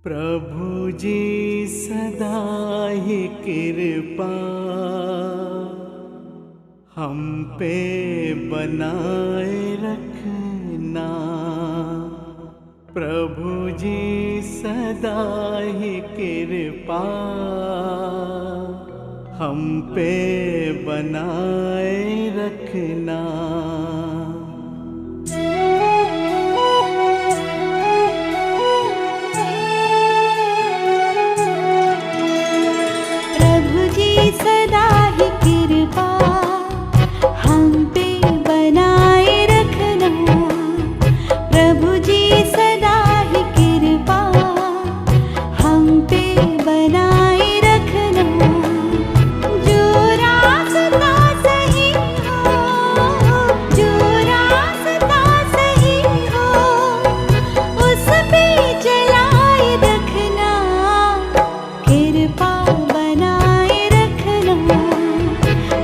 प्रभु जी सदा ही कृपा हम पे बनाए रखना। प्रभु जी सदा ही कृपा हम पे बनाए रखना। प्रभु जी सदा ही कृपा हम पे बनाए रखना। प्रभु जी सदा ही कृपा हम पे बनाए रखना। जो रास्ता सही हो, जो रास्ता सही हो, उस पे चलाए रखना। कृपा बनाए रखना,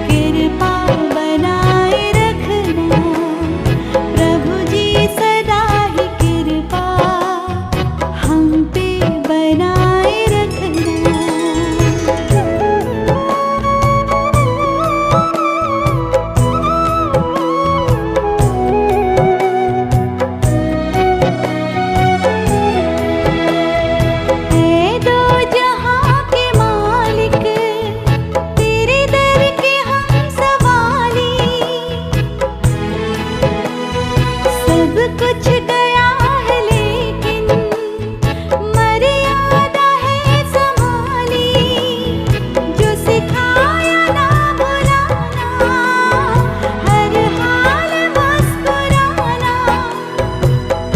कृपा बनाए रखना। प्रभु जी सदा ही कृपा हम पे बनाए रखना। है दो जहां के मालिक, तेरे दर के हम सवाली। सब कुछ गया है लेकिन मर्यादा है संभाली। जो सिखाया ना भुलाना, हर हाल मुस्कुराना,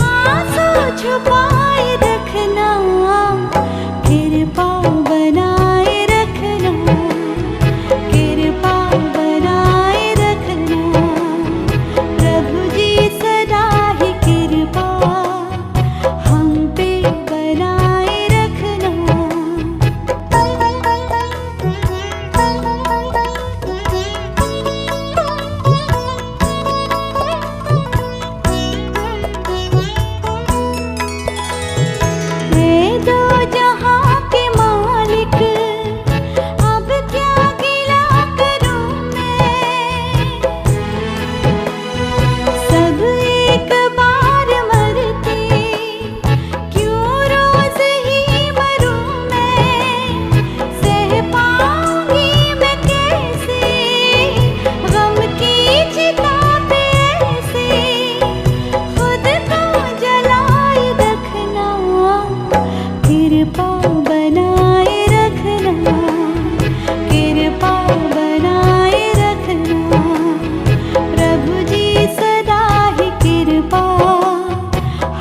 आंसू छुपाए रखना। कृपा बनाए रखना, कृपा बनाए रखना। प्रभु जी सदा ही कृपा हम पे बनाए रखना। है दो जहां के मालिक, अब क्या गिला करूं मैं। सब एक बार मरते, क्यों रोज ही मरूं मैं। सह पाऊंगी मैं कैसे गम की चिता पे ऐसे, खुद को जलाए रखना। कृपा बनाए रखना, कृपा बनाए रखना। प्रभु जी सदा ही कृपा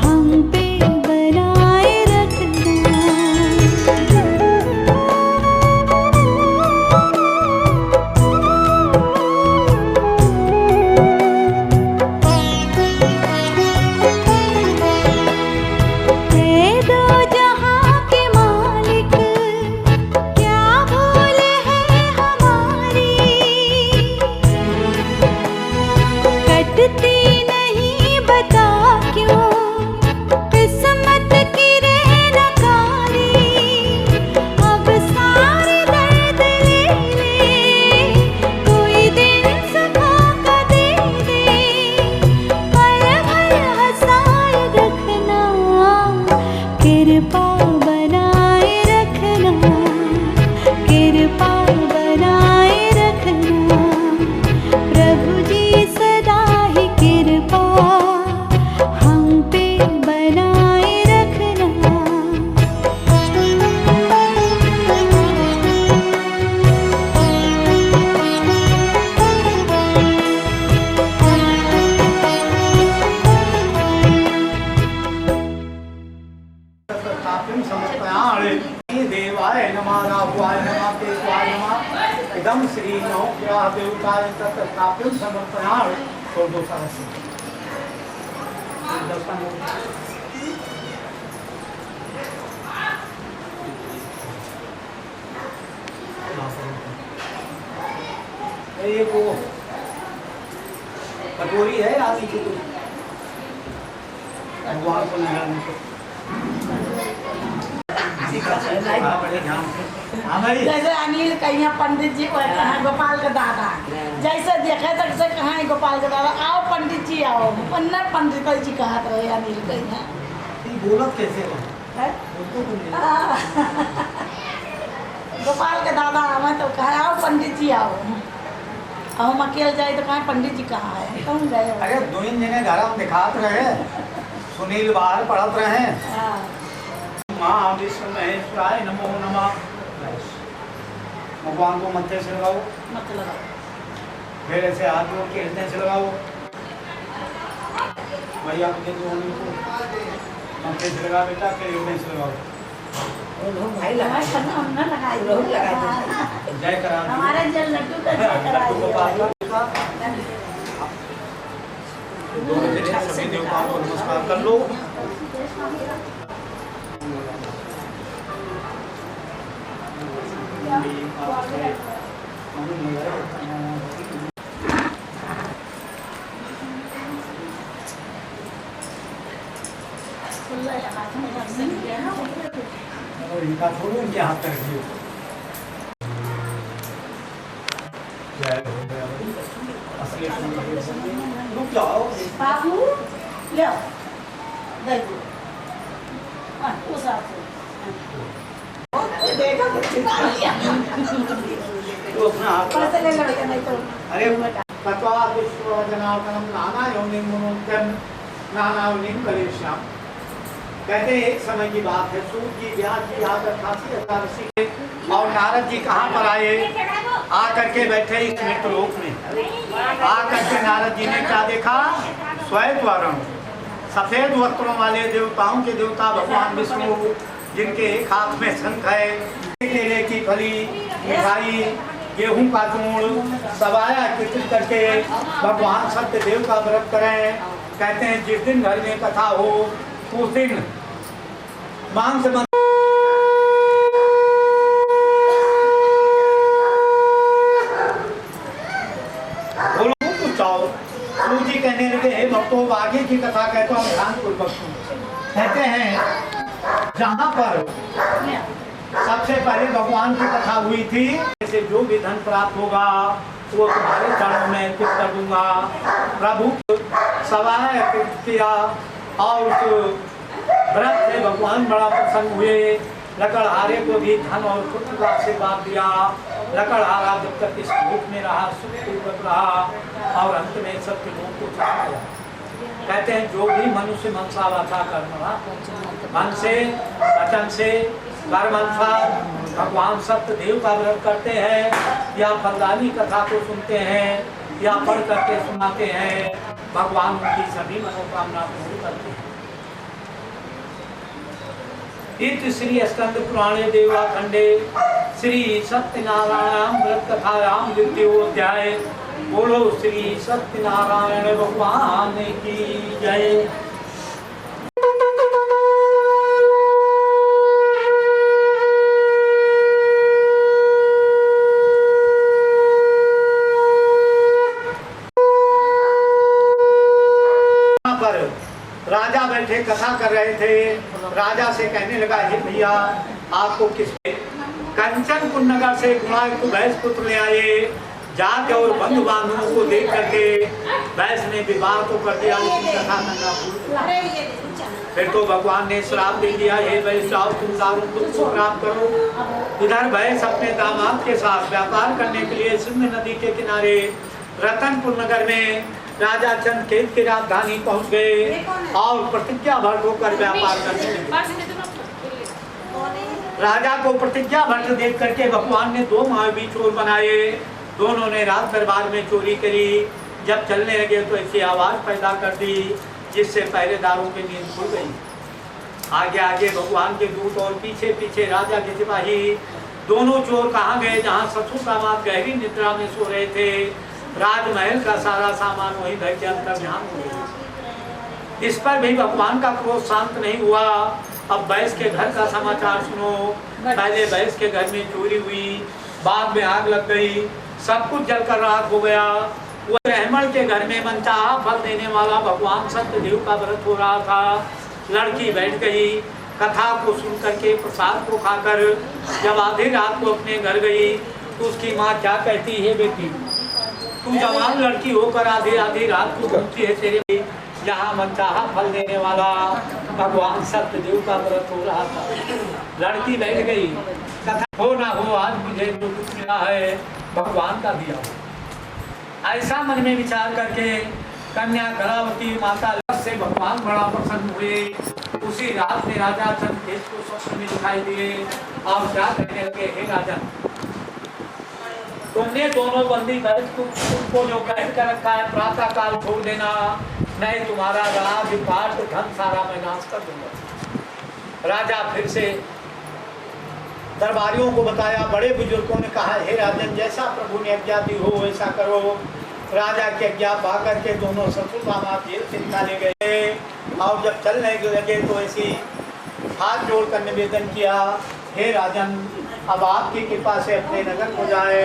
हम पे बनाए रखना। है दो जहां के मालिक, क्या भूल है हमारी। कटती नहीं बता क्यों किस्मत की नकारी। अब सारे दर्द ले ले, कोई दिन सुबह का दे दे। पल भर हंसाए रखना। कृपा बनाए रखना, कृपा बनाए रखना। प्रभु जी सदा ही कृपा हम पे बनाए रखना। ताप्यं समर्पयामि। देवाय नमः, राघवाय नमः, केशवाय नमः। इदं श्रीनो देवताय ताप्यं समर्पयामि। और दो सारा से दर्शन ये वो कटोरी है आदि की भगवान को नहलाने को। हाँ भाई। जैसे अनिल कहिया पंडित जी वो कहाँ गोपाल के दादा जैसे देखे तक कहाँ गोपाल के दादा आओ पंडित जी आओ पन्ना पंडित जी कहत रहे अनिल कहिया बोलत कैसे हैं? गोपाल के दादा हमें तो कहा आओ पंडित जी आओ हम अकेले जाए तो कहाँ पंडित जी कहाँ है कौन गए हो? अरे दो इन जने घर हम दिखात रहे सुनील बाहर पढ़त रहे हाँ। माँ विष्णु महेश्वराय नमो नमः भगवान को मत्थे से लगाओ मत लगाओ फिर ऐसे हाथ जोड़ के हृदय से लगाओ भैया को मत्थे से लगा बेटा फिर हृदय से लगाओ भाई लगा हम ना लगाए जय करा हमारे जल लड्डू का जय लड्डू को पास कराइए दोनों जने सभी देवताओं को नमस्कार कर लो और इनका छोड़ो इनके हाथ कर दियो असली रुक जाओ बाबू ले देखो उस देखा तो अपना हाथ पैसे ले लड़के नहीं तो अरे तत्वा विश्वजनातनम नाना योनिम मुमुक्तम नाना योनिम कलेश्याम कहते हैं एक समय की बात है सूत जी व्यास जी आकर 88,000 और नारद जी कहाँ पर आए आकर के बैठे इस मृतलोक में आकर के नारद जी ने क्या देखा श्वेत वर्ण सफेद वस्त्रों वाले देवताओं के देवता भगवान विष्णु जिनके एक हाथ में शंख है केले की फली मिठाई गेहूं का चूर्ण सवाया एकत्रित करके भगवान सत्य देव का व्रत करें कहते हैं जिस दिन घर में कथा हो उस दिन मांस जी कहने लगे हे भक्तों आगे की कथा कहता हूँ ध्यान पूर्वक कहते हैं जहाँ पर सबसे पहले भगवान की कथा हुई थी जैसे जो भी धन प्राप्त होगा वो तुम्हारे चरणों में अर्पित कर दूंगा प्रभु सवाय अर्पित किया और उस व्रत से भगवान बड़ा प्रसन्न हुए लकड़हारे को भी धन और पुत्र का आशीर्वाद दिया लकड़हारा जब तक इस रूप में रहा सुखपूर्वक रहा और अंत में सबके लोग को चला गया कहते हैं जो भी मनुष्य मनसा वाचा कर्म मन से वचन से कर्म अनुसार भगवान सत्य देव का व्रत करते हैं या फलदानी कथा को सुनते हैं या पढ़ करके सुनाते हैं भगवान उनकी सभी मनोकामना पूरी करते हैं इत श्री स्कंद पुराणे देवाखंडे श्री सत्यनारायण व्रत कथायाम द्वितीयोध्याय बोलो श्री सत्यनारायण भगवान की जय राजा बैठे कथा कर रहे थे राजा से कहने लगा हे भैया आपको किस कंचनपुर नगर से गुणायुक्त भैंस पुत्र ले आए जाके और बंधु बांधवों को देख करके भैंस ने विवाह तो कर दिया लेकिन कथा करना भूल फिर तो भगवान ने श्राप दे दिया हे भैंस जाओ तुम दारुण दुख को प्राप्त करो इधर भैंस अपने दामाद के साथ व्यापार करने के लिए सिंध नदी के किनारे रतनपुर नगर में राजा चंद खेत की राजधानी पहुंच गए और प्रतिज्ञा भंग होकर व्यापार करने लगे राजा को प्रतिज्ञा भंग देख करके भगवान ने दो महावी चोर बनाए दोनों ने रात दरबार में चोरी करी जब चलने लगे तो ऐसी आवाज पैदा कर दी जिससे पहरेदारों की नींद खुल गई आगे आगे भगवान के दूत और पीछे पीछे राजा के सिपाही दोनों चोर कहाँ गए जहाँ ससुर दामाद गहरी निद्रा में सो रहे थे राजमहल का सारा सामान वही धर के अंतर ध्यान हो गया इस पर भी भगवान का क्रोध शांत नहीं हुआ अब बैस के घर का समाचार सुनो पहले बैस के घर में चोरी हुई बाद में आग लग गई सब कुछ जलकर राख हो गया वो ब्राह्मण के घर में मनचाहा फल देने वाला भगवान सत्य देव का व्रत हो रहा था लड़की बैठ गई कथा को सुन करके प्रसाद को खाकर जब आधी रात को अपने घर गई तो उसकी माँ क्या कहती है, बेटी तू जवान लड़की होकर आधी आधी रात को घूमती है, तेरे यहाँ मनचाहा फल देने वाला भगवान सत्यदेव का व्रत हो रहा था। लड़की बैठ गई, कथा हो ना हो आज मुझे जो कुछ मिला है भगवान का दिया हो। ऐसा मन में विचार करके कन्या कलावती माता से भगवान बड़ा प्रसन्न हुए। उसी रात में राजा चंद्रकेश को स्वप्न में दिखाई दिए और क्या कहने लगे, हे राजा तुमने दोनों बंदी तुमको जो कह कर रखा है प्रातः काल छोड़ देना, नहीं तुम्हारा राज पाठ धन सारा मैं नाश कर दूंगा। राजा फिर से दरबारियों को बताया, बड़े बुजुर्गों ने कहा, हे राजन जैसा प्रभु ने आज्ञा दी हो वैसा करो। राजा की आज्ञा पा करके दोनों ससुर दामाद जेल से निकाले गए और जब चलने लगे तो ऐसी हाथ जोड़कर निवेदन किया, हे राजन अब आपकी कृपा से अपने नगर को जाए।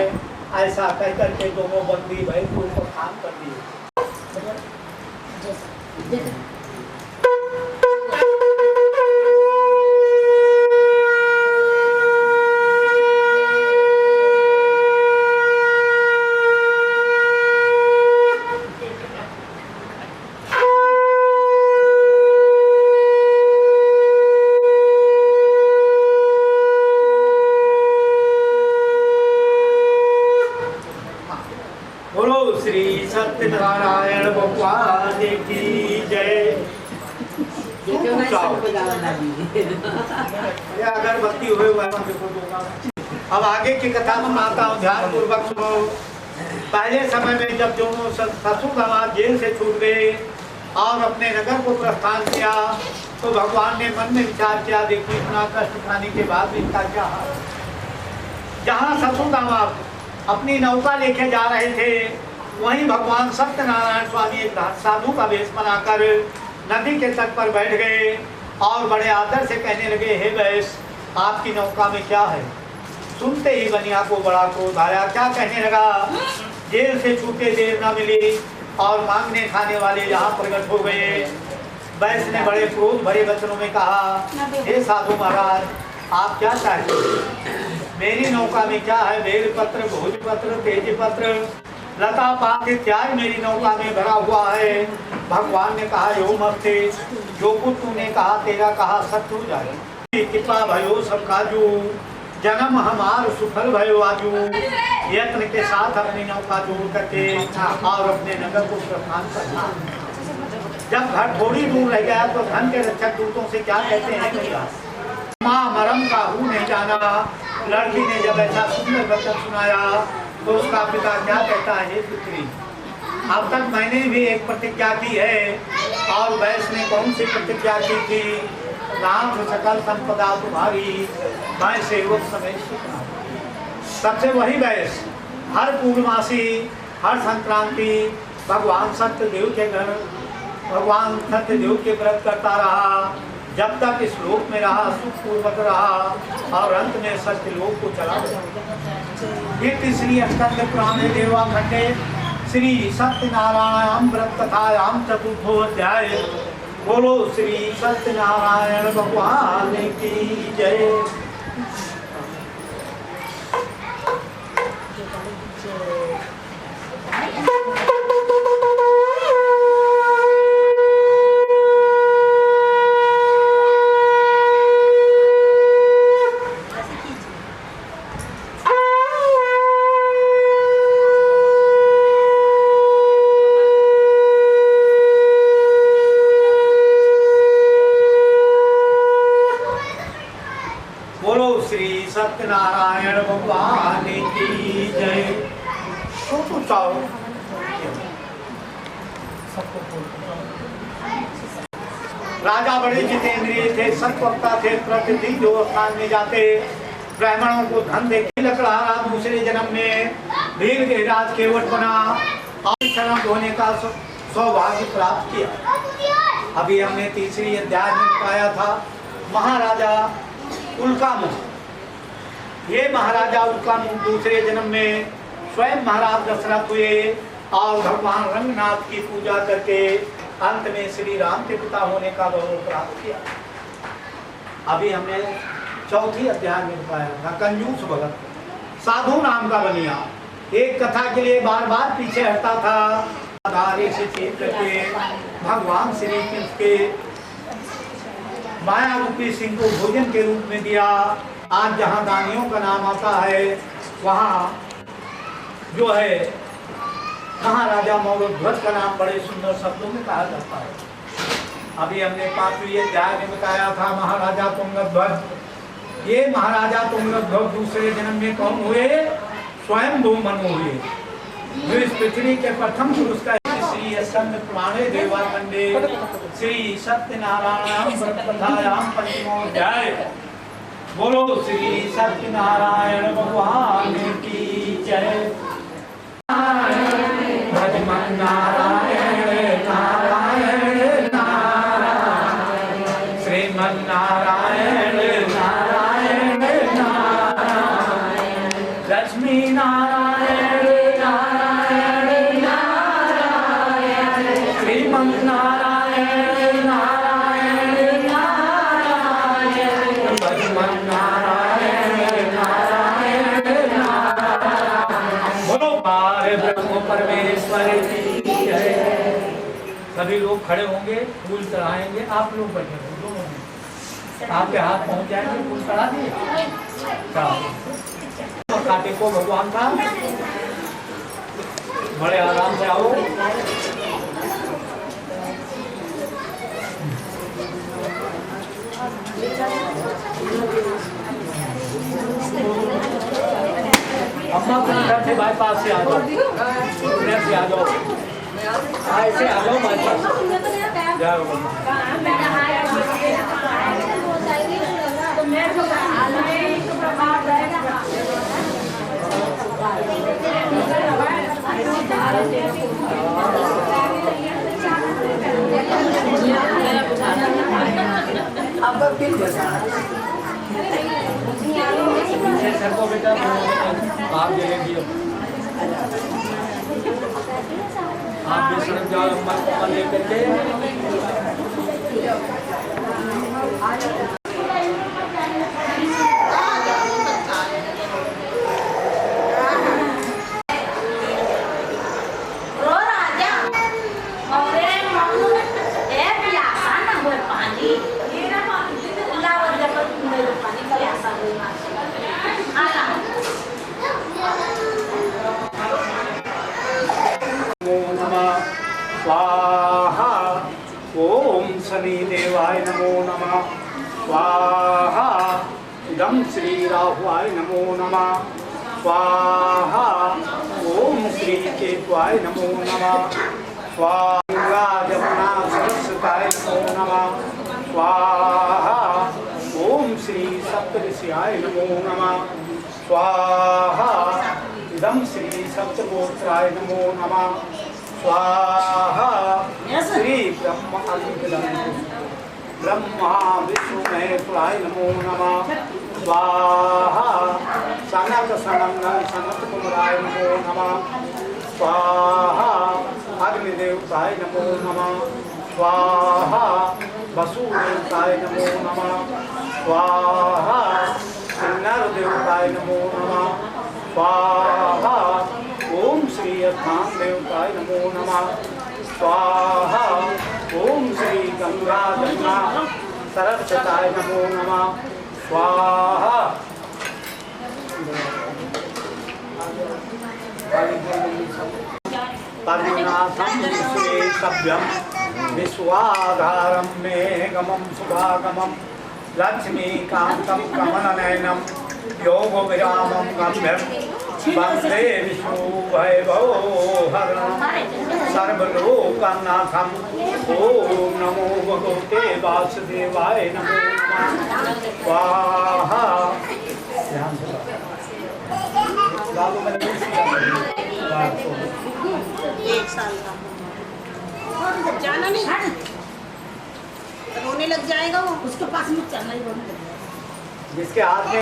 ऐसा कह करके दोनों बंदी भाई को प्रस्थान कर दिए। सत्यनारायण भगवान की जय। अगरबत्ती हुए अब आगे की कथा सुनाता हूँ, ध्यान पूर्वक सुनो। पहले समय में जब दोनों ससुर दामाद जेल से छूट गए और अपने नगर को प्रस्थान किया तो भगवान ने मन में विचार किया, देखिए इतना कष्ट उठाने के बाद भी इनका क्या हाल। जहाँ ससुर दामाद अपनी नौका लेके जा रहे थे वहीं भगवान सत्यनारायण स्वामी एक साधु का वेश बनाकर नदी के तट पर बैठ गए और बड़े आदर से कहने लगे, हे वैश आपकी नौका में क्या है। सुनते ही बनिया को बड़ा क्रोध आया, क्या कहने लगा, जेल से छूटे देर न मिली और मांगने खाने वाले यहाँ प्रकट हो गए। वैश ने बड़े क्रोध भरे वचनों में कहा, हे साधु महाराज आप क्या चाहते हो, मेरी नौका में क्या है, बेलपत्र भोजपत्र तेजपत्र लता पात इत्यादि मेरी नौका में भरा हुआ है। भगवान ने कहा, यो मस्ते जो कुछ तूने कहा तेरा कहा सत्य हो जाए। कृपा भयो सब काजू जन्म हमार सुफल भयो आजू। यत्न के साथ अपनी नौका जोड़ करके और अपने नगर को प्रस्थान करना। जब घर थोड़ी दूर रह गया तो धन के रक्षक दूतों से क्या कहते हैं भैया, माँ मरम का हूँ नहीं जाना। लड़की ने जब ऐसा सुंदर वचन सुनाया तो उसका पिता क्या कहता है, पुत्री अब तक मैंने भी एक प्रतिज्ञा की है और वैश ने कौन सी प्रतिज्ञा की थी, राम सकल संपदा तुम्हारी मैं सेवक समय सीखना। सबसे वही वैश हर पूर्णमासी हर संक्रांति भगवान सत्यदेव के घर भगवान सत्यदेव के व्रत करता रहा। जब तक इस लोक में रहा सुखपूर्वक रहा और अंत में सत्य लोक को चला गया। श्री स्कंद पुराण देवा खंडे श्री सत्यनारायण व्रत कथायाम चतुर्थो अध्याय। बोलो श्री सत्यनारायण भगवान की जय। सत्यनारायण भगवान की जय। तो चाहो राजा बड़े जितेंद्रिय थे, सत्वक्ता थे। प्रतिदिन जो स्थान में जाते ब्राह्मणों को धन देके लकड़हारा दूसरे जन्म में भील के राज केवट बना और शरण होने का सौभाग्य प्राप्त किया। अभी हमने तीसरी अध्याय में बताया था महाराजा उल्कामुख। ये महाराजा उल्कामुख दूसरे जन्म में स्वयं महाराज दशरथ हुए और भगवान रंगनाथ की पूजा करके अंत में श्री राम के पिता होने का गौरव प्राप्त किया। अभी हमने चौथी अध्याय में बताया था कंजूस भगत, साधु नाम का बनिया, एक कथा के लिए बार बार पीछे हटता था। आधारे से चेत करके भगवान श्री कृष्ण के माया रूपी सिंह को भोजन के रूप में दिया। आज जहाँ दानियों का नाम आता है वहाँ जो है महाराजा मौलध्वज का नाम बड़े सुंदर शब्दों में कहा जाता है। अभी हमने 5वीं अध्याय में बताया था महाराजा तुंगध्वज। ये महाराजा तुंगध्वज दूसरे जन्म में कौन हुए? स्वयं दो मनु हुए, जो इस पृथ्वी के प्रथम पुरुष का श्री स्कंद पुराणे देवानंदे श्री सत्यनारायण व्रतकथायाम पंचमोऽध्याय। बोलो श्री सत्यनारायण भगवान की जय। भजमन नारायण नारायण नारायण, श्रीमन नारायण नारायण नारायण, लक्ष्मी नारायण नारायण नारायण, श्रीमन नारायण नारायण नारायण, भजमन नारायण नारायण नारायण। बोलो पार ब्रह्म परमेश्वर की जय। सभी लोग खड़े होंगे, फूल चढ़ाएंगे। आप लोग बैठे हो दोनों में, आपके हाथ पहुंच जाएंगे, फूल चढ़ा दिए। खाते को भगवान का बड़े आराम से आओ। अम्मा को इधर से बाईपास से आ जाओ, इधर से आ जाओ, ऐसे आ जाओ बाईपास। अब बिल सर को बेटा आप दे लीजिए। आप भी सड़क जाओ अम्मा को लेकर के। स्वाहा ओम शनि देवाय नमो नमः। स्वाहा इदं श्री राहुवाय नमो नमः। स्वाहा ओम श्री केतवाय नमो नमः। स्वाहा जमुना सरस्वताय नमो नमः। स्वाहा ओम श्री सप्तऋषियाय नमो नमः। स्वाहा इदं श्री सप्तगोत्राय नमो नमः। स्वाहा श्री ब्रह्म ब्रह्मा विष्णु महेश्वराय नमो नमः। स्वाहा सनत सनंदन सनत कुमाराय नमो नमः। स्वाहा अग्निदेवताय नमो नमः। स्वाहा वसुदेवताय नमो नमः। स्वाहा नरदेवताय नमो नमः। स्वाहा ओम श्री अस्थान देवताय नमो नमः। स्वाहा ओम श्री गंगा जमुना सरस्वताय नमो नमः। स्वाहा पद्मनाभं विश्वेशभ्यं विश्वाधारं मेघमं शुभागमं लक्ष्मीकान्तं कमलनयनं योगविरामं गम्यं वन्दे विष्णुवैभवहरणं सर्वलोकनाथं। ॐ नमो भगवते वासुदेवाय नमो नमः। स्वाहा एक साल का जाना नहीं, रोने लग जाएगा वो। उसके पास में चलना ही रोने लगेगा। जिसके हाथ में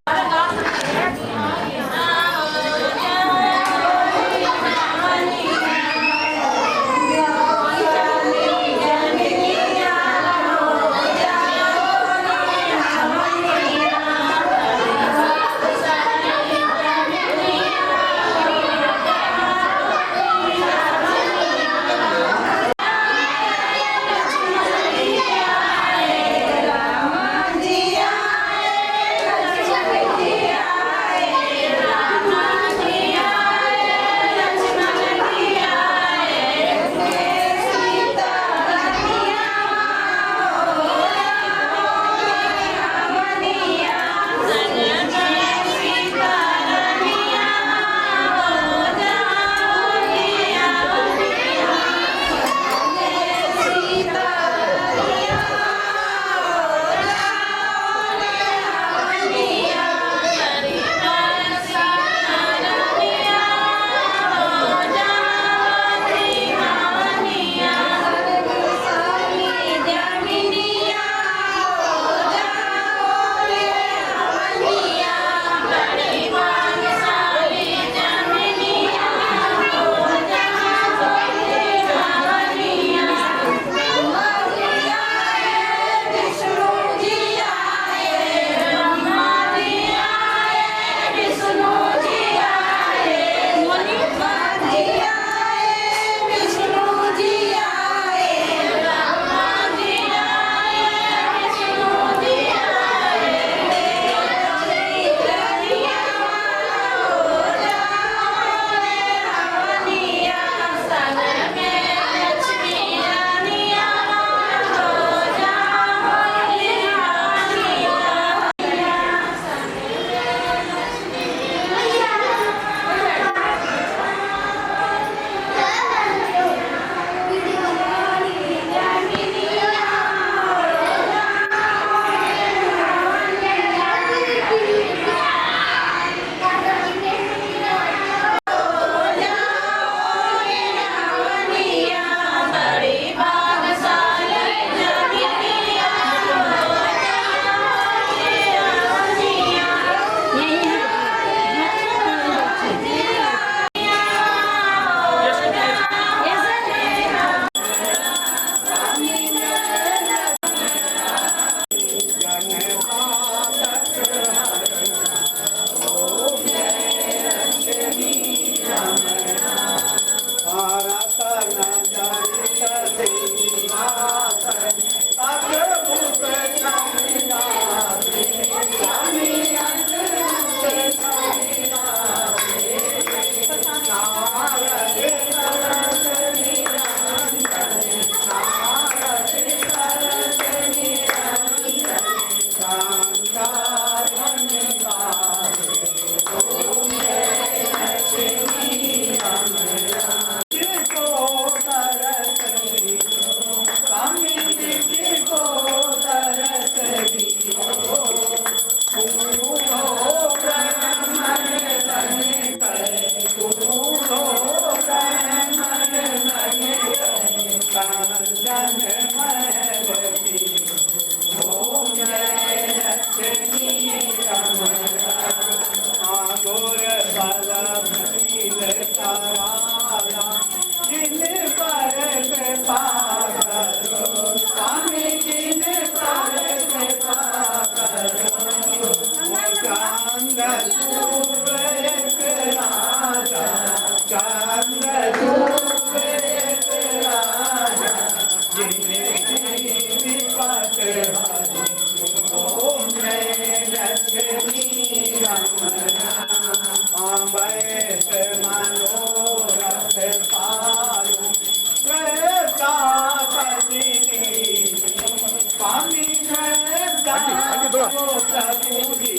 वो प्रभु जी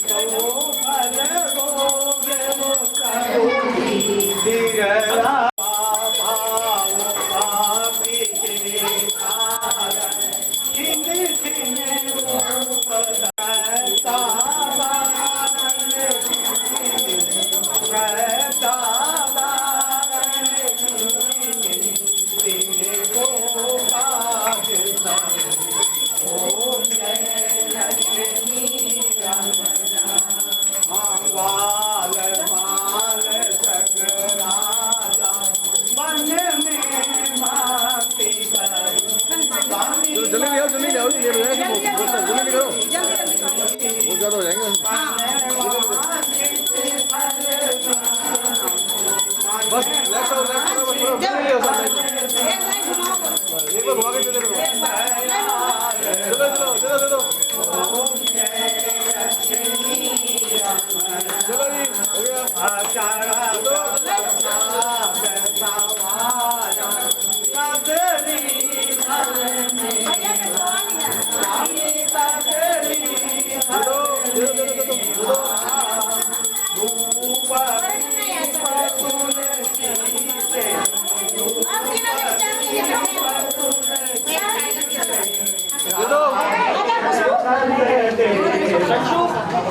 तो फल भोगे वो प्रभु जी बिरला भाव पापी के कारण जिन जिन रूप रहता माल माल सकराजा मन में माती जल्दी ले आओ ये लोग जल्दी करो बहुत ज़्यादा हो जाएंगे बस लेफ्ट आओ जल्दी ले आओ एक बार घुमा के दे दो चलो चलो जी हो गया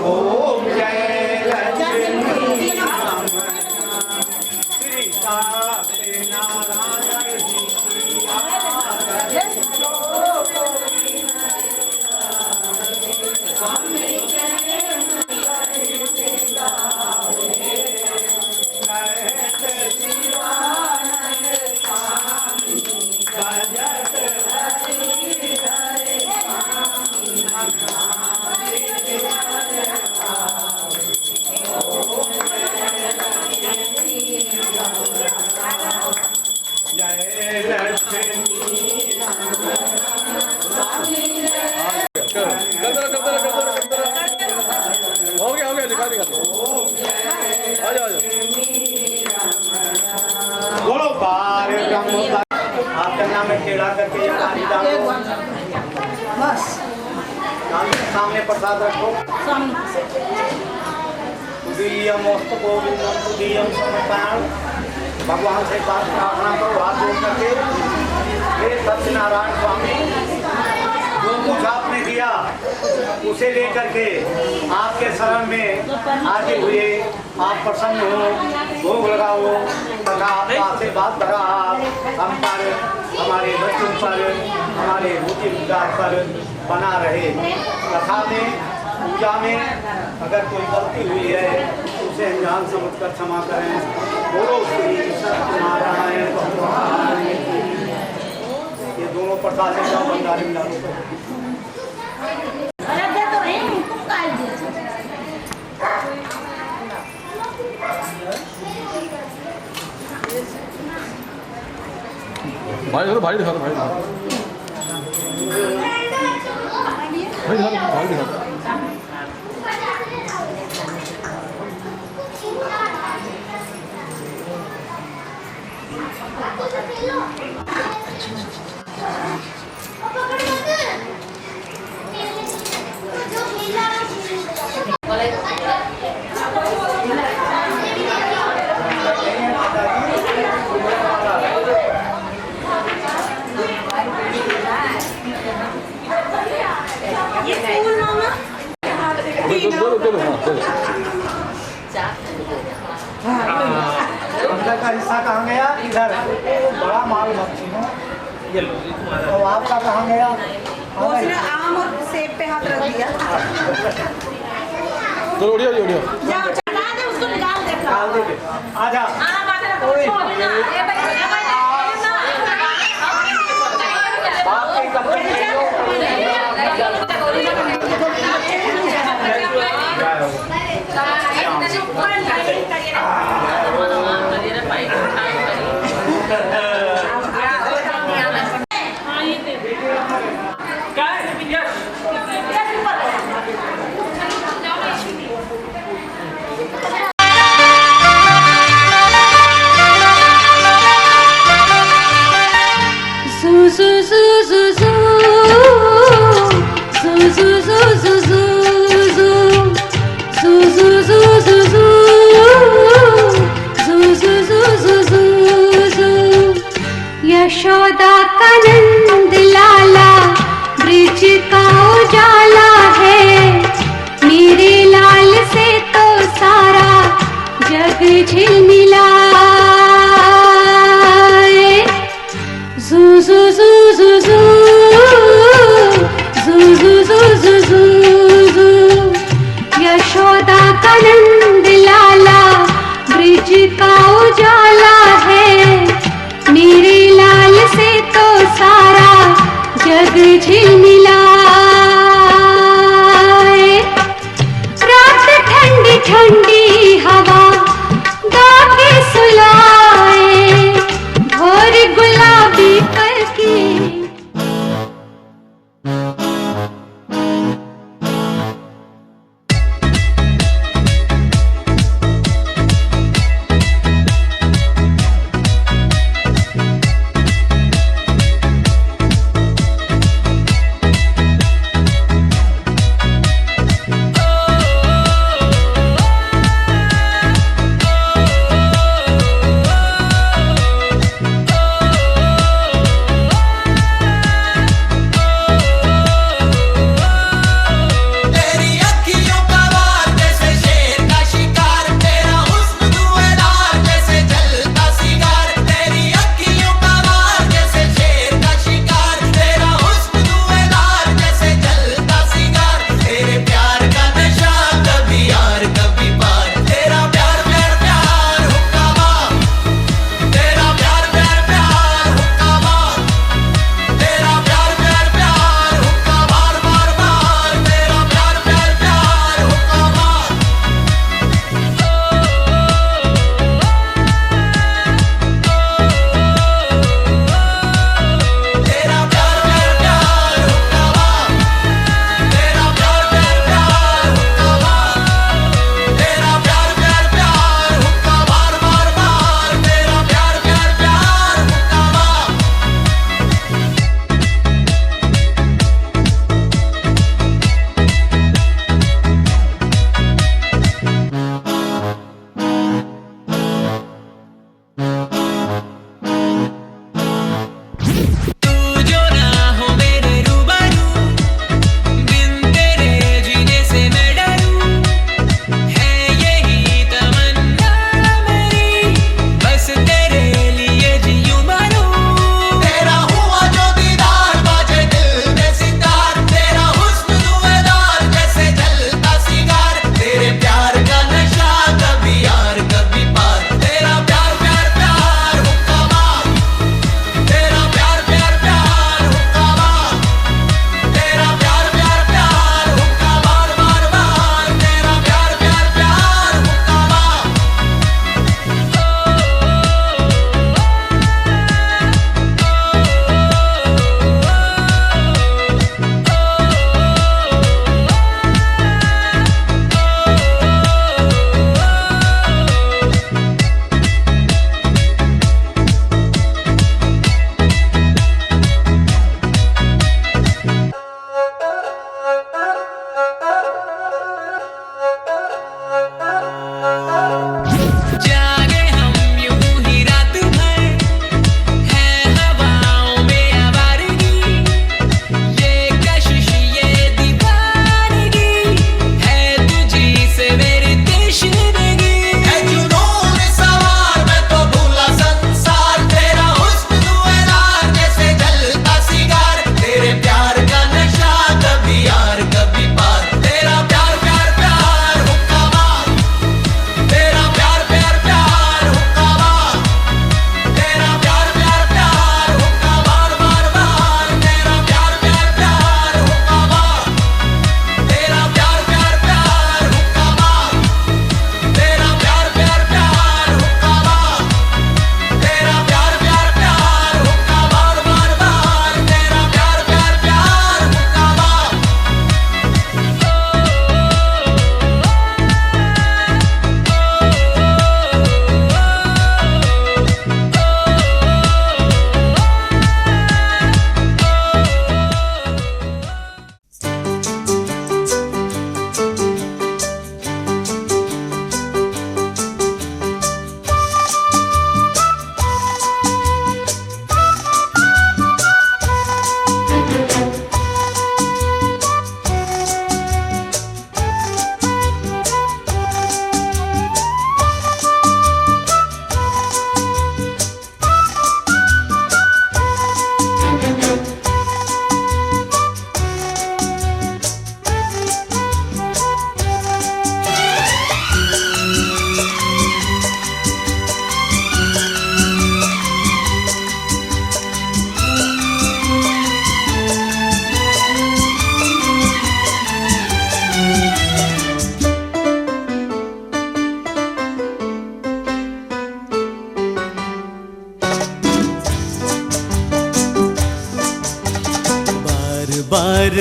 ओम जय लक्ष्मी श्री सत्यनारायण जी हो गया दिखा आ जाओ बोलो बार आपका नाम है टेढ़ा करके ये पानी डालो बस सामने प्रसाद रखो तुदीयम मस्त गोविंदम तुदीयम समर्पण भगवान से बात प्रार्थना करो हाथ जोड़ करके हे सत्यनारायण स्वामी जो कुछ आपने दिया उसे लेकर के आपके शरण में आगे हुए आप प्रसन्न हो भोग लगाओ तथा आपका आशीर्वाद भरा हम पर हमारे बच्चों पर हमारे रोटी रोजगार पर बना रहे कथा में पूजा में अगर कोई गलती हुई है उसे अनजान समझकर क्षमा करें बोलो श्री सत्यनारायण भगवान की। ये दोनों प्रसाद का भंडारी में डालो भाई दिखा दो भाई दिखा दो अंदर का हिस्सा कहाँ गया इधर बड़ा माल मच्छी है तो आपका कहाँ गया उसने आम और सेब पे हाथ रख दिया चलो उड़िया जाओ चला दे उसको निकाल दे डाल दे आजा बाप के कपड़े ले लो Su su su su su झिलमिलाए। जू जू जू जू जू जू जू जू जू जू जू यशोदा का नंद लाला ब्रिज का उजाला है। मेरे लाल से तो सारा जग झिलमिलाए। रात ठंडी ठंडी हवा गा के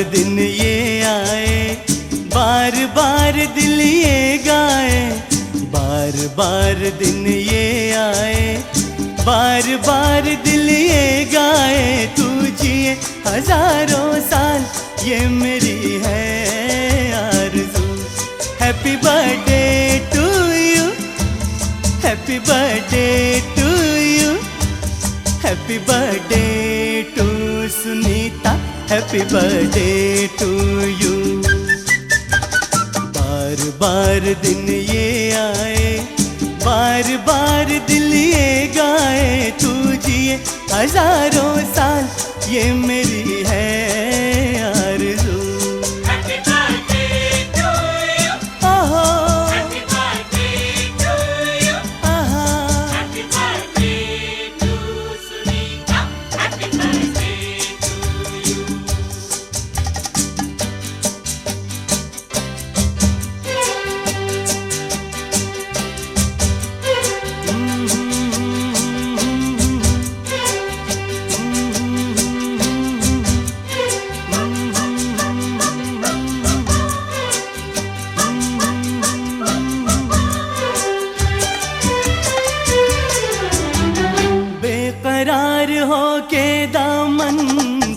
दिन ये आए, बार बार दिल ये गाए, बार बार दिन ये आए, बार बार दिल ये गाए। तू जिए हजारों साल, ये मेरी है आरज़ू। Happy birthday to you, happy birthday to you, happy birthday to Sunita, happy birthday to you. बार बार दिन ये आए, बार बार दिल ये गाए। तू जिए हजारों साल, ये मेरी है आरज़ू। Happy birthday to you. ओहो, Happy birthday to you. आहा, Happy birthday to Sunita. Happy birthday to you. बेकरार हो के दामन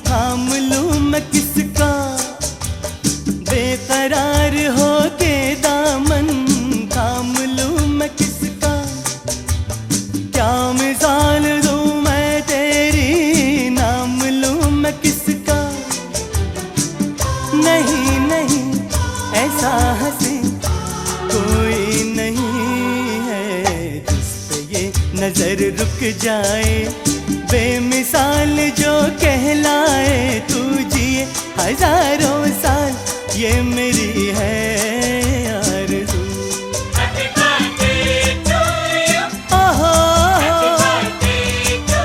थाम लूं मैं किसका, बेकरार हो के दामन थाम लूं मैं किसका। क्या मिसाल दूं मैं तेरी, नाम लूं मैं किसका। नहीं नहीं ऐसा हंसी कोई नहीं है, जिस पे ये नजर रुक जाए, बेमिसाल जो कहलाए। तू जिए हजारों साल, ये मेरी है आरज़ू। Happy birthday to you. ओहो, Happy birthday to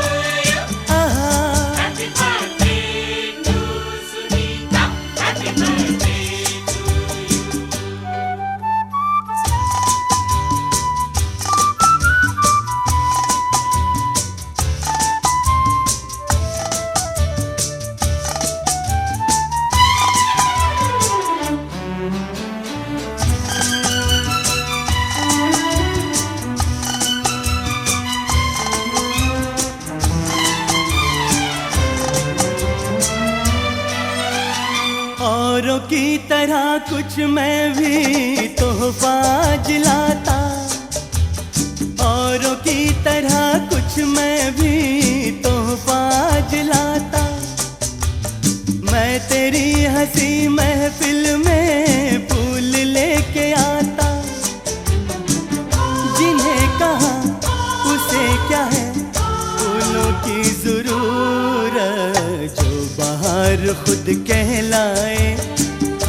you. आहा, Happy birthday to Sunita. Happy birthday to you. औरों की तरह कुछ मैं भी तोहफा आज लाता, औरों की तरह कुछ मैं भी तोहफा आज लाता। मैं तेरी हंसी महफिल में फूल लेके आता, जिन्हें कहा उसे क्या है फूलों की जरूरत, जो बाहर खुद कहलाए,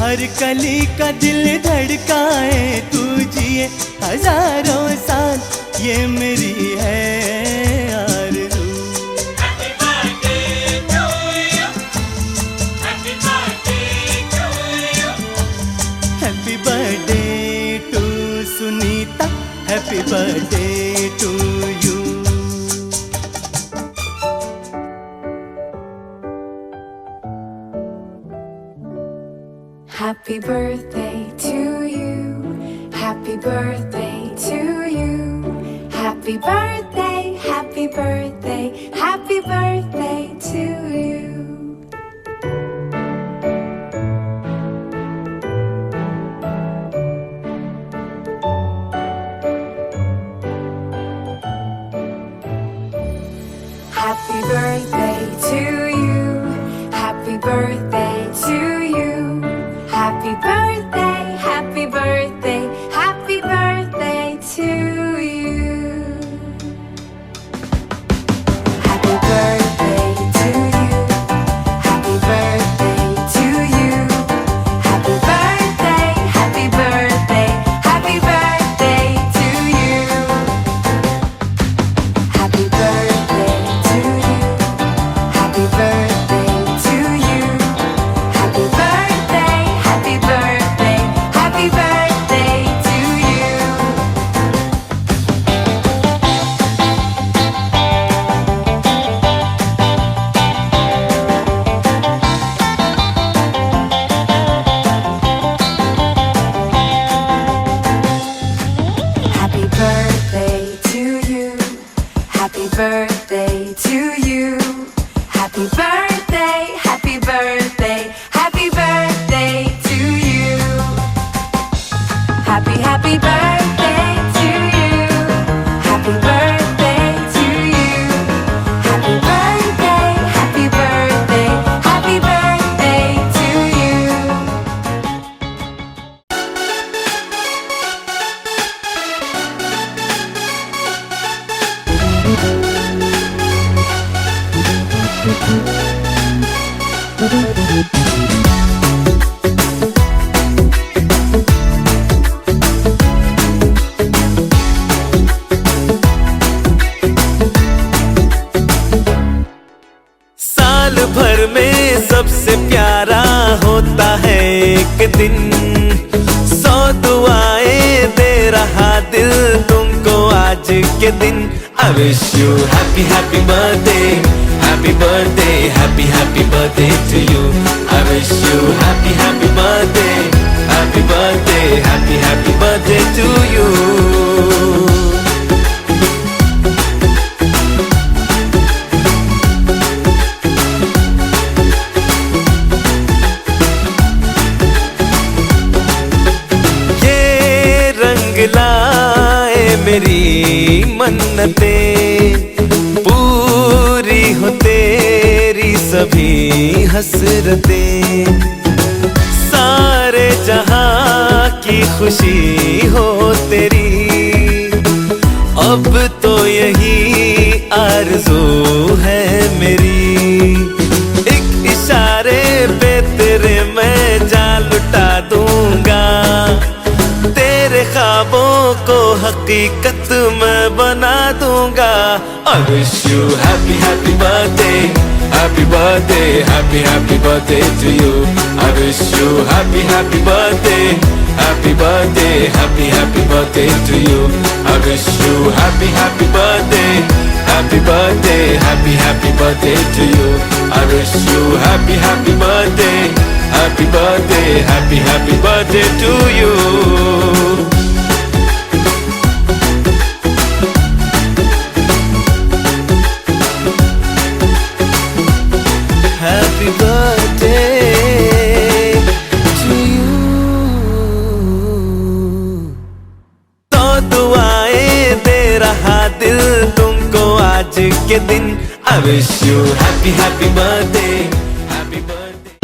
हर कली का दिल धड़काए। तू जिए हजारों साल, ये मेरी है आरज़ू। Happy birthday to you. Happy birthday to you. Happy birthday to Sunita, happy birthday to you. Happy birthday to you. Happy birthday to you. Happy birthday, happy birthday, happy birthday to you. Happy birthday to you. Happy birthday to you. Happy birthday, happy birthday, happy birthday to you. सबसे प्यारा होता है एक दिन। 100 दुआएं दे रहा दिल तुमको आज के दिन। I wish you happy happy birthday, happy birthday, happy happy birthday to you. I wish you happy happy birthday, happy birthday, happy happy birthday to you. ये रंग लाए मेरी मन्नतें, पूरी हो तेरी सभी हसरतें। सारे जहां की खुशी हो तेरी, अब तो यही आरज़ू है मेरी। एक इशारे पे तेरे मैं जान लुटा दूंगा, तेरे ख्वाबों को हकीकत मैं बना दूंगा। I wish you happy happy birthday, happy birthday, happy happy birthday to you. I wish you happy happy birthday, happy birthday, happy happy birthday to you. I wish you happy happy birthday, happy birthday, happy happy birthday to you. I wish you happy happy birthday, happy birthday, happy happy birthday to you. Happy birthday to you. तो दुआएं दे रहा दिल तुमको आज के दिन। I wish you happy happy birthday, happy birthday.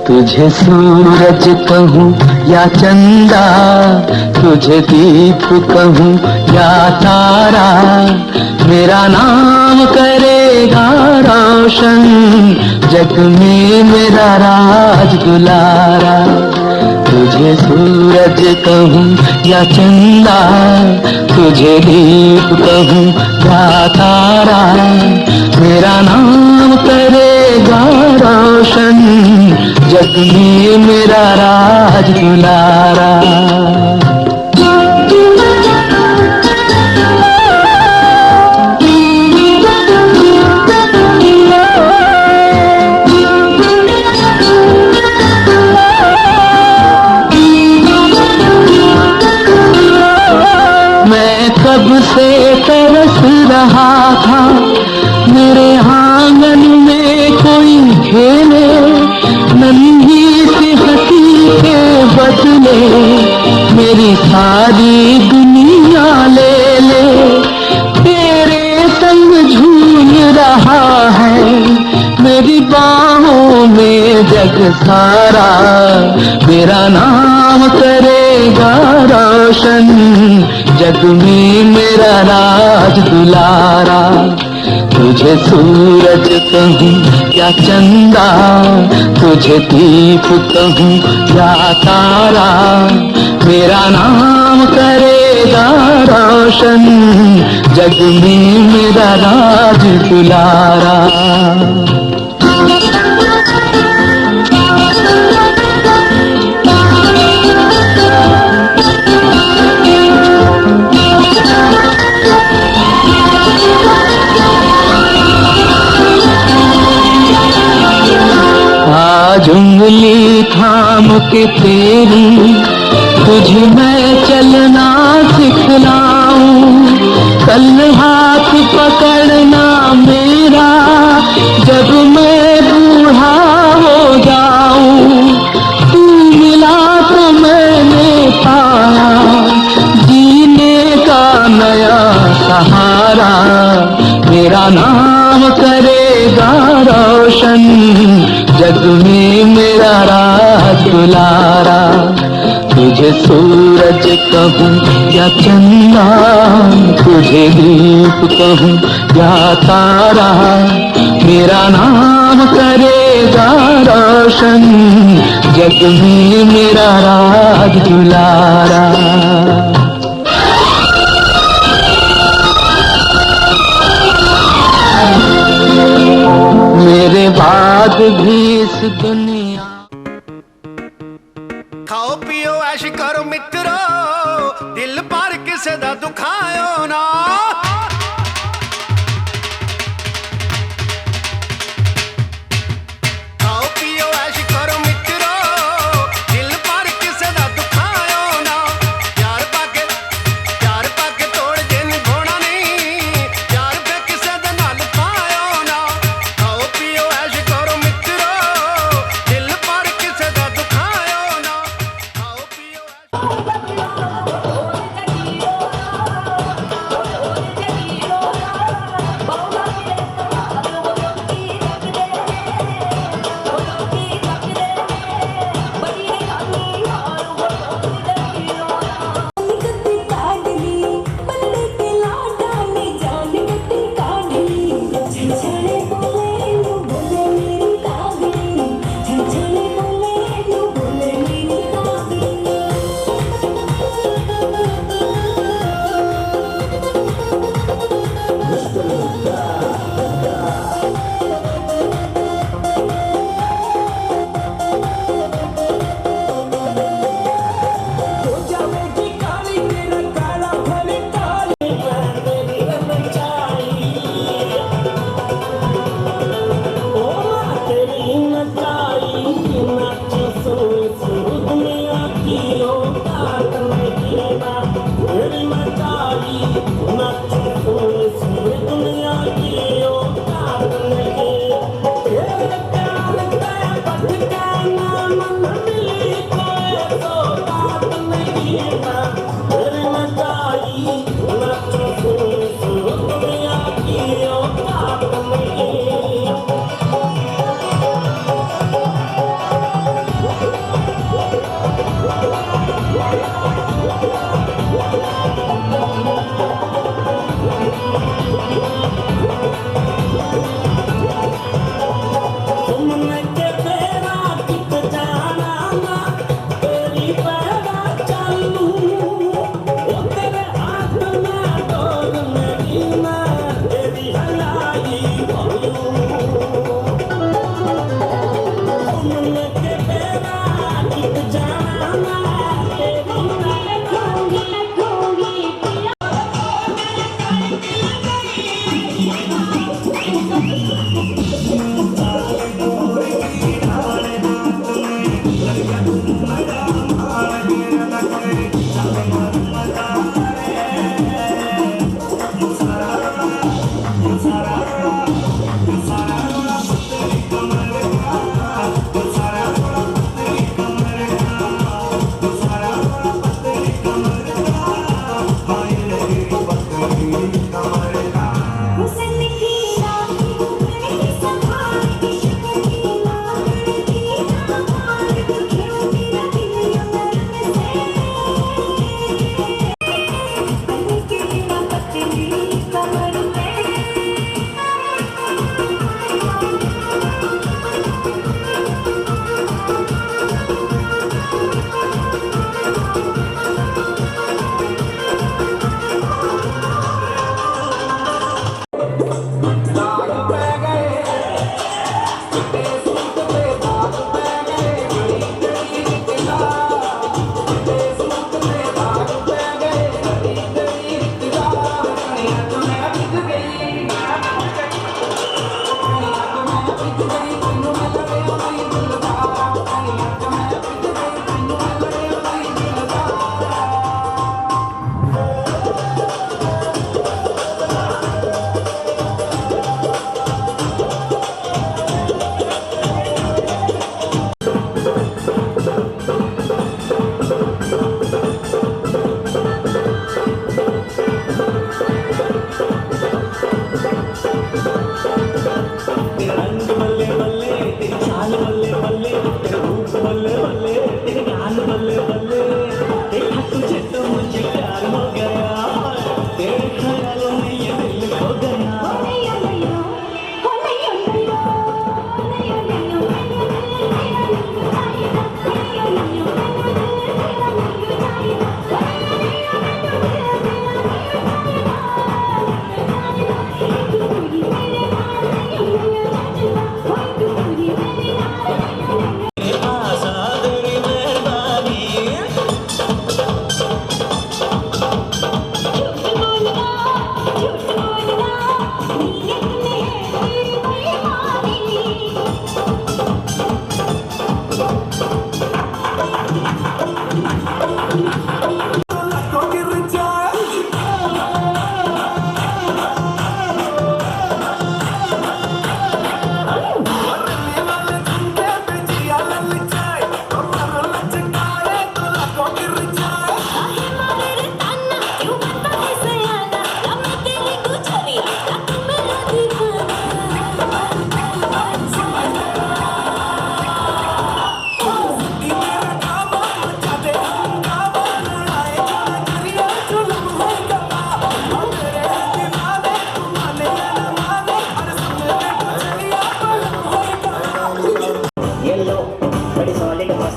तुझे सूरज कहूँ या चंदा, तुझे दीप कहूँ या तारा, मेरा नाम करेगा रोशन, जग में मेरा राज दुलारा। तुझे सूरज कहूँ या चंदा, तुझे दीप कहूँ या तारा, मेरा नाम करेगा रोशन, जग में मेरा राज दुलारा। मैं कब से तरस रहा था, मेरे आंगन में कोई खेले, नन्ही सी हंसी के बदले मेरी सारी दुनिया ले ले। तेरे संग झूल रहा है मेरी बाहों में जग सारा, मेरा नाम करेगा रोशन, जग में मेरा राज दुलारा। तुझे सूरज कहूँ या चंदा, तुझे दीप कहूँ या तारा, मेरा नाम करेगा रोशन, जग में मेरा राज दुलारा। आज उंगली थाम के तेरी तुझे मैं चलना सिखलाऊं, कल हाथ पकड़ना मेरा जब मैं बूढ़ा हो जाऊं। तू मिला तो मैंने पाया जीने का नया सहारा, मेरा नाम करेगा रोशन, जग में मेरा राज दुलारा। तुझे सूरज कहूँ या चंदा, तुझे दीप कहूँ या तारा, मेरा नाम करेगा रोशन, जग में मेरा राज दुलारा। मेरे बाद भी इस दुनिया। खाओ पियो ऐश करो मित्रो, दिल पर किसे दा दुखायो ना। खाओ पियो ऐश करो मित्रो, दिल पर किसे दा दुखायो ना। प्यार पाके तोड़ जे निभाना नहीं, प्यार पे किसे दे नाल पायो ना। खाओ पियो ऐश करो मित्रो, दिल पर किसे दा दुखायो ना। खाओ पियो ऐश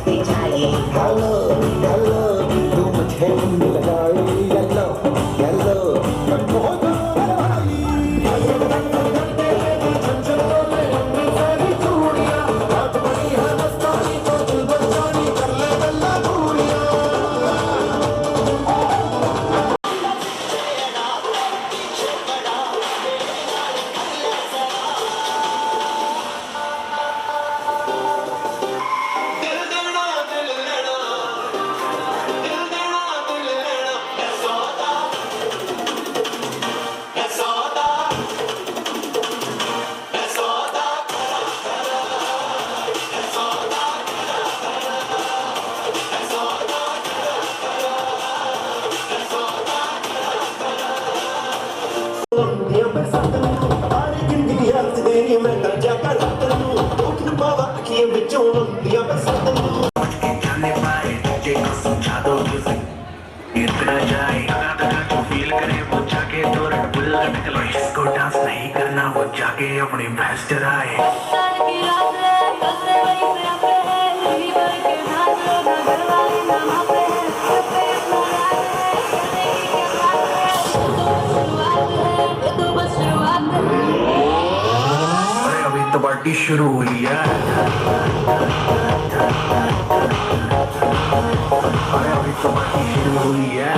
मस्ती चाहिए। हेलो हेलो तू मुझे लगाई येलो येलो जिसको डांस नहीं करना वो जाके अपनी भैंस चराए। अरे अभी तो पार्टी शुरू हुई है। अरे अभी तो पार्टी शुरू हुई है।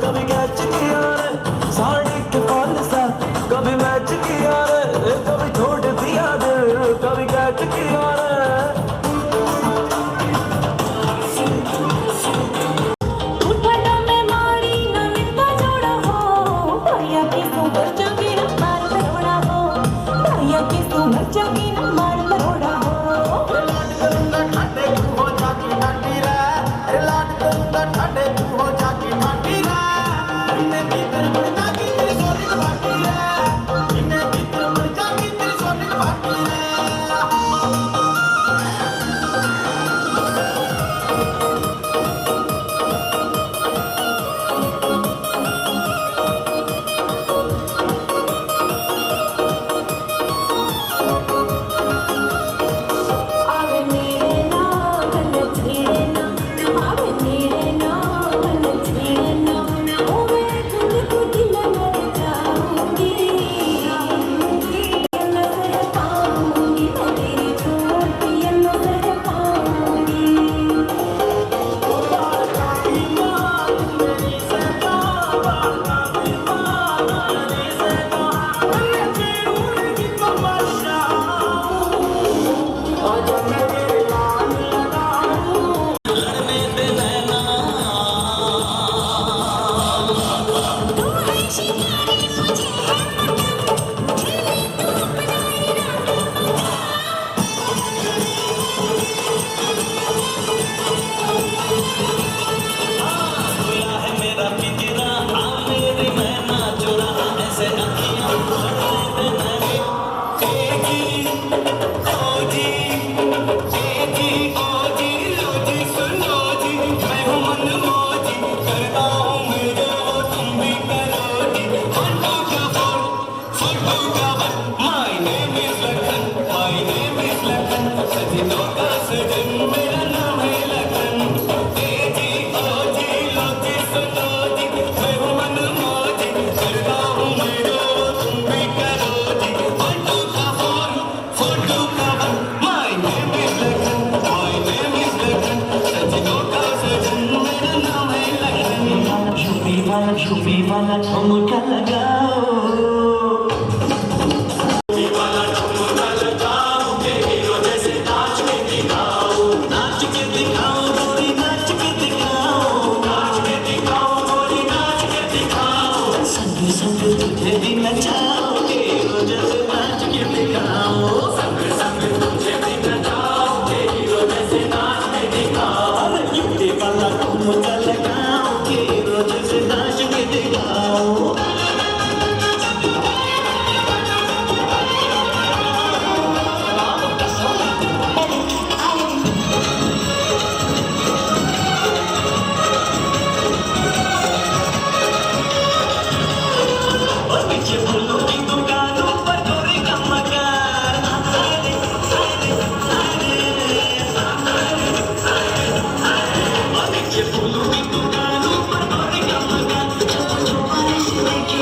कभी कैच किया रे साड़ी के फॉल सा, कभी मैच किया रे कभी छोड़ दिया दिल, कभी कैच किया रे। उठनो में मारी न मिलता जोड़ा हो, भैया की सुमर जाके न मार मरोड़ा हो, भैया की सुमर जाके न मार मरोड़ा हो। लाड करूंगा ठाटे तू हो जाके ठाटी रे, अरे लाड करूंगा ठाटे तू हो जाके ठाटी रे। इन्हें भीतर मुड़ जाके तेरी सोनी की बाटी रे, इन्हें भीतर मुड़ जाके तेरी सोनी की बाटी रे। आवे मेरे ना कन छेड़े ना, आवे मेरे ना कन छेड़े ना, ओ मैं तुमको दिल लग जाऊंगी, नजर पाऊंगी मैं तेरी छोटी नजर पाऊंगी। छुपी वाला ठुमका लगाओ, नाच के दिखाओ गोरी नाच के दिखाओ, संग संग तुझे भी नचाओगे रोज से नाच के दिखाओ, संग संग तुझे भी नचाओगे रोज से नाच के दिखाओ, छुपी वाला ठुमका लगाओगे रोज से नाच के दिखाओ। और पीछे फूलों की दुकानों पर गोरी का मकान, और पीछे फूलों की दुकानों पर गोरी का मकान, जो बारिश देखे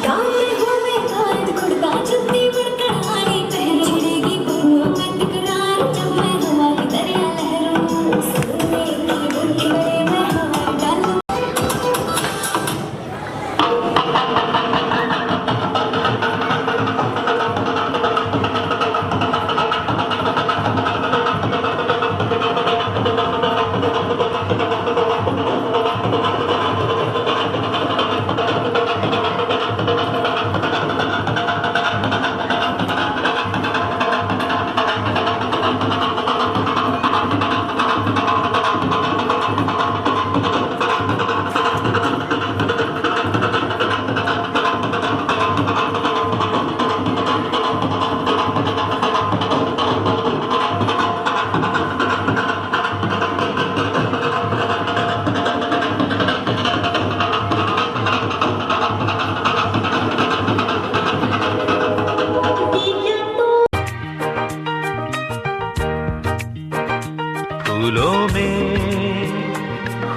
गाँव में होवे हाथ खुड़का चुन्नी बरकरारी पहन छिड़ेगी बबुआ में तकरार जब मैं हमारी दरिया लहरों सोने की बुढ़ी में हाथ डालूं फूलों में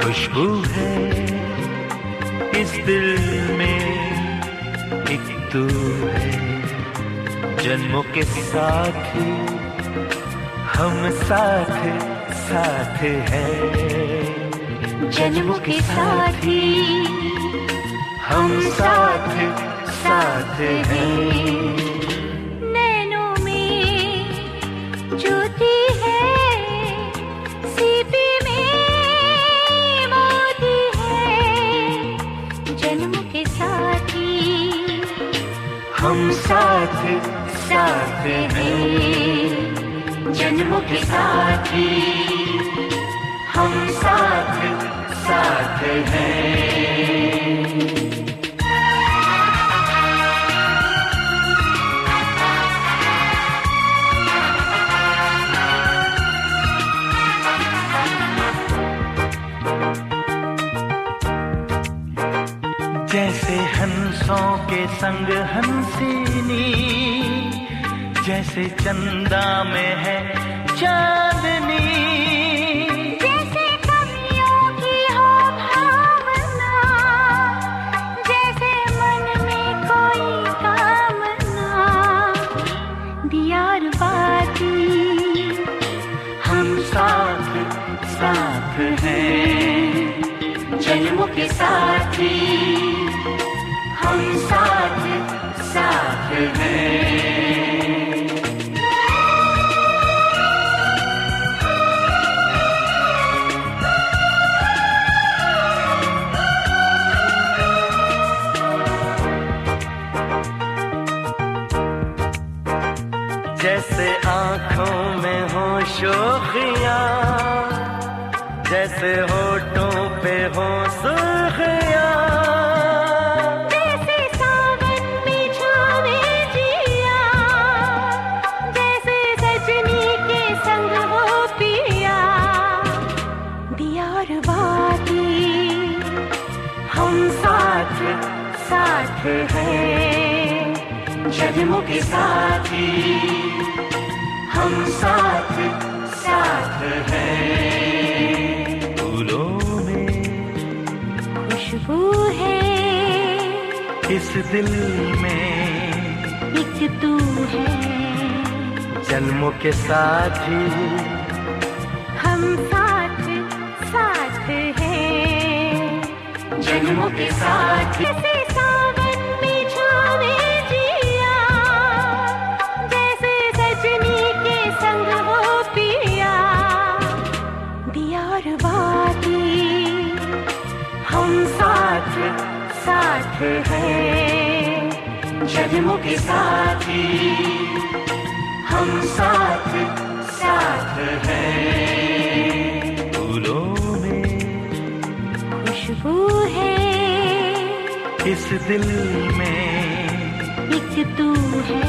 खुशबू है, इस दिल में एक तू है। जन्मों के साथ हम साथ साथ हैं, जन्मों के साथी हम साथ साथ हैं। नैनों में ज्योति है, सीपी में मोती है, जन्मों के साथी हम साथ साथ हैं, जन्मों के साथी हम साथ साथ हैं। जैसे हंसों के संग हंसिनी, जैसे चंदा में है चांदनी, जैसे कवियों की हो भावना, जैसे मन में कोई कामना, दियार बाती हम साथ साथ हैं, जन्मों के साथी हम साथ साथ हैं। जैसे आँखों में हो शोखियाँ, जैसे होठों पे हो सुर्खियाँ, जैसे सावन में छावे जिया, जैसे सजनी के संग हो पिया, दियार बाती हम साथ साथ हैं, जन्मों के साथी हम साथ साथ हैं। फूलों में खुशबू है, इस दिल में एक तू है, जन्मों के साथी हम साथ साथ हैं, जन्मों के साथी जैसे सावन में छावे जिया, जैसे सजनी के संग हो पिया, दियार बाती हम साथ साथ हैं, जन्मों के साथी हम साथ साथ हैं। फूलों में खुशबू है, इस दिल में एक तू है,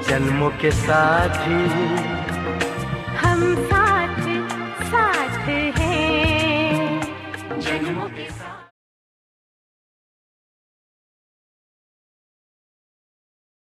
जन्मों के साथी